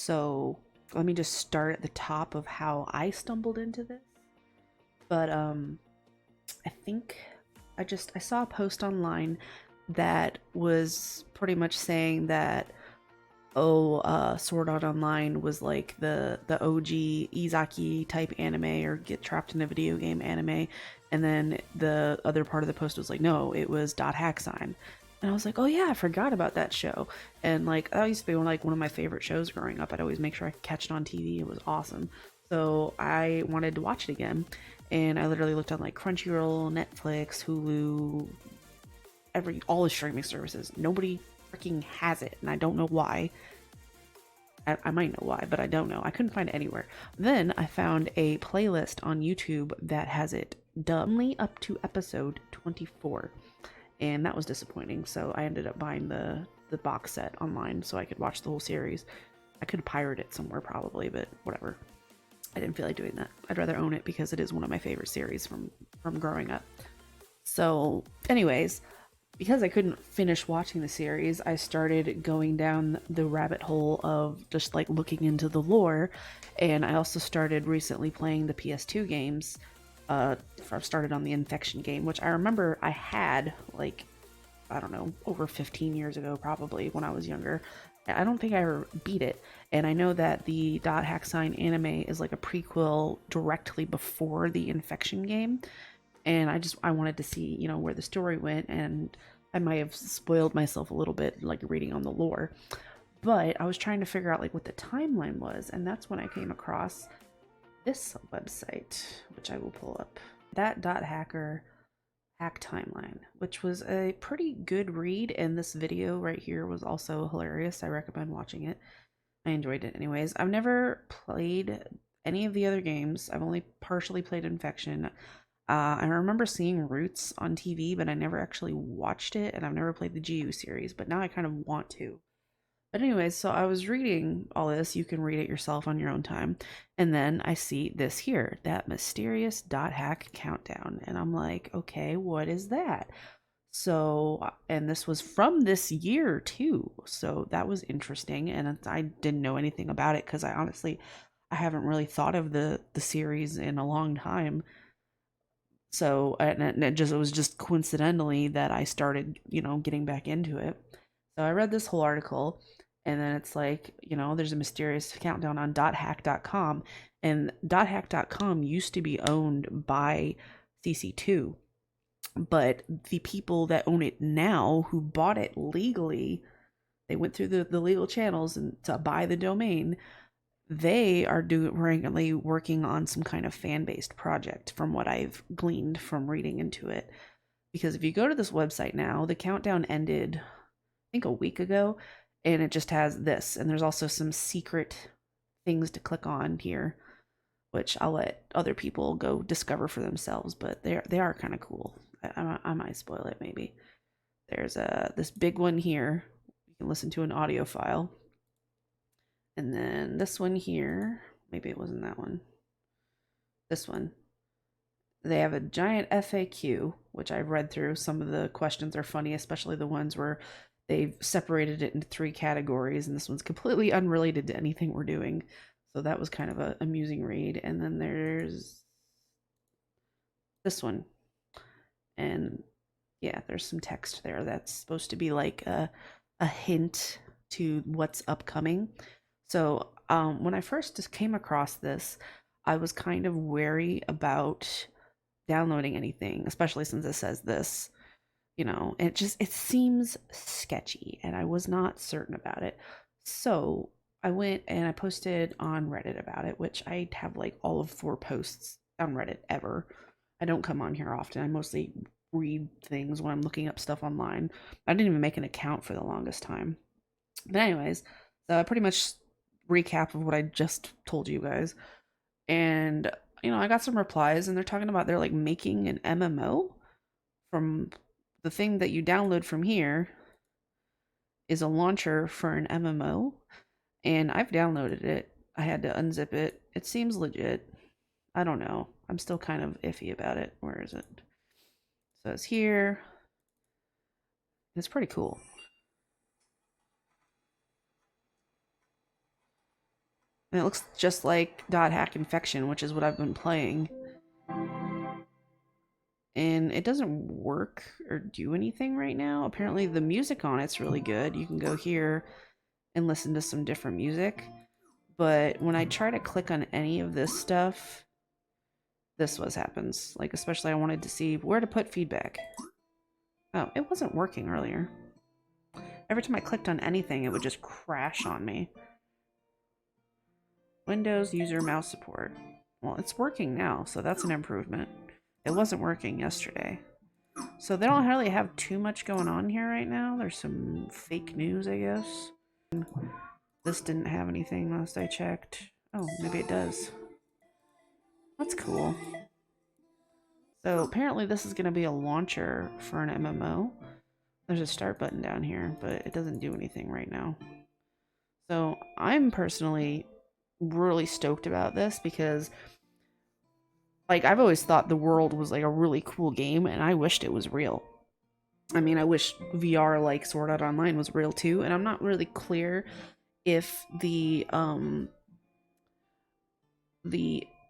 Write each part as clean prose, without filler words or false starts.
So let me just start at the top of how I stumbled into this. But I think I saw a post online that was pretty much saying that Sword Art Online was like the OG Izaki type anime or get trapped in a video game anime, and then the other part of the post was like, no, it was Dothack sign. And I was like, oh yeah, I forgot about that show. And like that used to be one of my favorite shows growing up. I'd always make sure I could catch it on TV. It was awesome. So I wanted to watch it again, and I literally looked on like Crunchyroll, Netflix, Hulu, all the streaming services. Nobody freaking has it, and I don't know why. I might know why, but I don't know. I couldn't find it anywhere. Then I found a playlist on YouTube that has it dumbly up to episode 24, and that was disappointing. So I ended up buying the box set online so I could watch the whole series. I could pirate it somewhere probably, but whatever. I didn't feel like doing that. I'd rather own it because it is one of my favorite series from growing up. So, anyways, because I couldn't finish watching the series, I started going down the rabbit hole of just like looking into the lore, and I also started recently playing the PS2 games. I started on the Infection game, which I remember I had like, I don't know, over 15 years ago, probably when I was younger. I don't think I ever beat it, and I know that the Dot Hack Sign anime is like a prequel directly before the Infection game, and I wanted to see, where the story went, and I might have spoiled myself a little bit like reading on the lore, but I was trying to figure out like what the timeline was, and that's when I came across this website, which I will pull up. That dot hacker hack timeline, which was a pretty good read, and this video right here was also hilarious. I recommend watching it. I enjoyed it anyways. I've never played any of the other games. I've only partially played Infection. I remember seeing Roots on TV, but I never actually watched it, and I've never played the GU series, but now I kind of want to. But anyways, so I was reading all this. You can read it yourself on your own time. And then I see this here, that mysterious dot hack countdown. And I'm like, okay, what is that? So, and this was from this year too. So that was interesting. And I didn't know anything about it because I haven't really thought of the series in a long time. So, and it was just coincidentally that I started, getting back into it. So I read this whole article, and then it's like, there's a mysterious countdown on dothack.com, and dothack.com used to be owned by CC2, but the people that own it now, who bought it legally, they went through the legal channels and to buy the domain. They are currently working on some kind of fan-based project, from what I've gleaned from reading into it. Because if you go to this website now, the countdown ended, I think, a week ago, and it just has this. And there's also some secret things to click on here, which I'll let other people go discover for themselves. But they are kind of cool. I might spoil it maybe. There's this big one here. You can listen to an audio file. And then this one here, maybe it wasn't that one. This one. They have a giant FAQ, which I've read through. Some of the questions are funny, especially the ones where they've separated it into 3 categories, and this one's completely unrelated to anything we're doing. So that was kind of an amusing read. And then there's this one. And yeah, there's some text there that's supposed to be like a hint to what's upcoming. So when I first just came across this, I was kind of wary about downloading anything, especially since it says this. It seems sketchy, and I was not certain about it. So I went and I posted on Reddit about it, which I have like all of 4 posts on Reddit ever. I don't come on here often. I mostly read things when I'm looking up stuff online. I didn't even make an account for the longest time. But anyways, so I pretty much recap of what I just told you guys. And I got some replies, and they're talking about they're like making an MMO from the thing that you download from here is a launcher for an MMO, and I've downloaded it. I had to unzip it. It seems legit. I don't know. I'm still kind of iffy about it. Where is it? So it's here. It's pretty cool. And it looks just like Dothack Infection, which is what I've been playing. And it doesn't work or do anything right now. Apparently the music on it's really good. You can go here and listen to some different music. But when I try to click on any of this stuff, this was happens. Like, especially I wanted to see where to put feedback. Oh, it wasn't working earlier. Every time I clicked on anything, it would just crash on me. Windows user mouse support. Well, it's working now, so that's an improvement. It wasn't working yesterday. So they don't really have too much going on here right now. There's some fake news, I guess. This didn't have anything last I checked. Oh, maybe it does. That's cool. So apparently this is going to be a launcher for an MMO. There's a start button down here, but it doesn't do anything right now. So I'm personally really stoked about this because, like, I've always thought the world was like a really cool game, and I wished it was real. I mean, I wish VR like Sword Art Online was real too, and I'm not really clear if the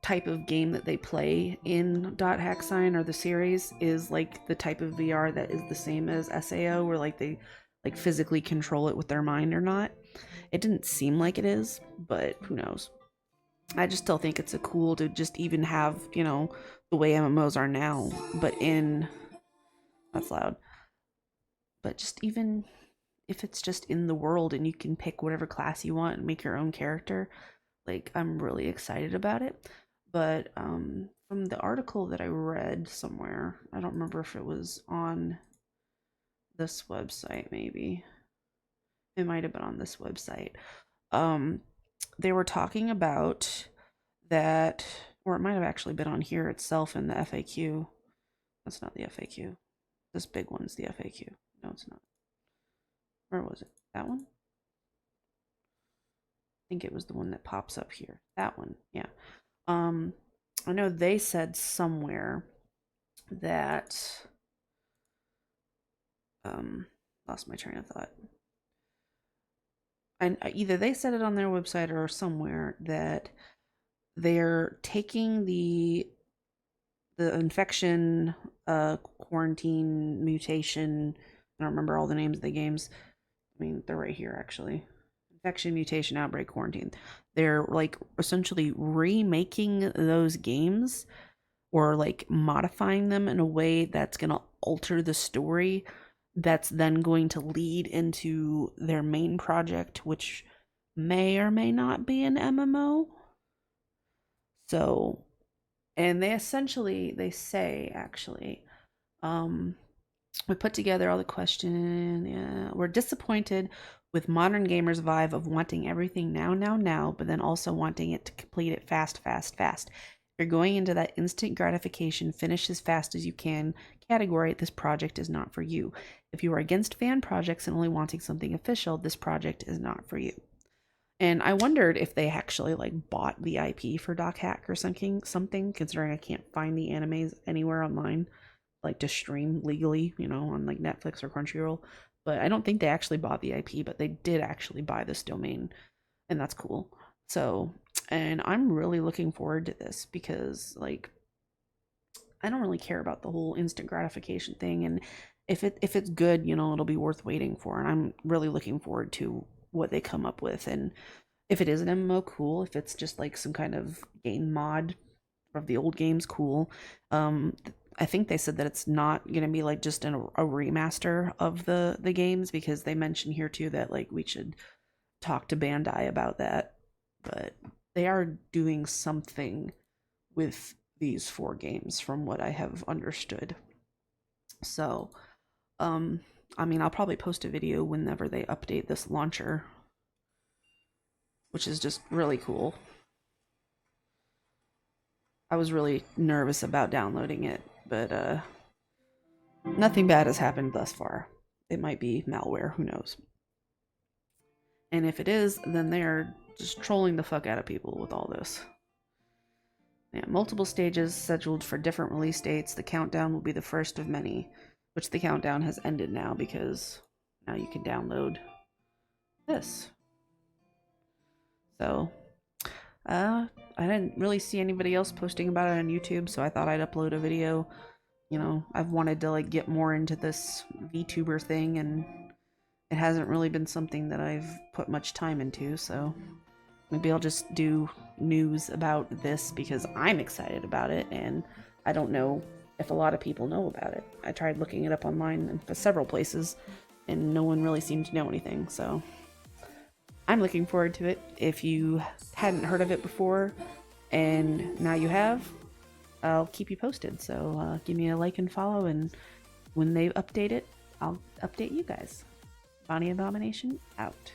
type of game that they play in Dothack Sign or the series is like the type of VR that is the same as SAO, where like they like physically control it with their mind or not. It didn't seem like it is, but who knows. I just still think it's a cool to just even have, you know, the way MMOs are now, but in, that's loud, but just even if it's just in the world and you can pick whatever class you want and make your own character, like, I'm really excited about it. But from the article that I read somewhere, I don't remember if it was on this website, maybe it might have been on this website. They were talking about that, or it might have actually been on here itself in the FAQ. That's not the FAQ. This big one's the FAQ. No, it's not. Where was it? That one? I think it was the one that pops up here. That one, yeah. I know they said somewhere that lost my train of thought. And either they said it on their website or somewhere that they're taking the infection, quarantine, mutation. I don't remember all the names of the games. I mean, they're right here actually. Infection, mutation, outbreak, quarantine. They're like essentially remaking those games or like modifying them in a way that's going to alter the story, that's then going to lead into their main project, which may or may not be an MMO. So, and they say actually, we put together all the questions. Yeah, we're disappointed with modern gamers' vibe of wanting everything now, but then also wanting it to complete it fast. If you're going into that instant gratification, finish as fast as you can category, this project is not for you. If you are against fan projects and only wanting something official, this project is not for you. And I wondered if they actually like bought the IP for Dothack or something, considering I can't find the animes anywhere online, like to stream legally, you know, on like Netflix or Crunchyroll. But I don't think they actually bought the IP, but they did actually buy this domain, and that's cool. So, and I'm really looking forward to this because, like, I don't really care about the whole instant gratification thing, and if it's good, you know, it'll be worth waiting for. And I'm really looking forward to what they come up with. And if it is an MMO, cool. If it's just like some kind of game mod of the old games, cool. I think they said that it's not going to be like just a remaster of the games, because they mentioned here too that like we should talk to Bandai about that. But they are doing something with these 4 games from what I have understood. So, I mean, I'll probably post a video whenever they update this launcher, which is just really cool. I was really nervous about downloading it, but nothing bad has happened thus far. It might be malware, who knows. And if it is, then they're just trolling the fuck out of people with all this. Yeah, multiple stages scheduled for different release dates. The countdown will be the first of many, which the countdown has ended now because now you can download this. So I didn't really see anybody else posting about it on YouTube, so I thought I'd upload a video. You know, I've wanted to like get more into this VTuber thing, and it hasn't really been something that I've put much time into, so maybe I'll just do news about this because I'm excited about it, and I don't know if a lot of people know about it. I tried looking it up online and for several places, and no one really seemed to know anything, so I'm looking forward to it. If you hadn't heard of it before and now you have, I'll keep you posted. So give me a like and follow, and when they update it, I'll update you guys. Bonnie Abomination out.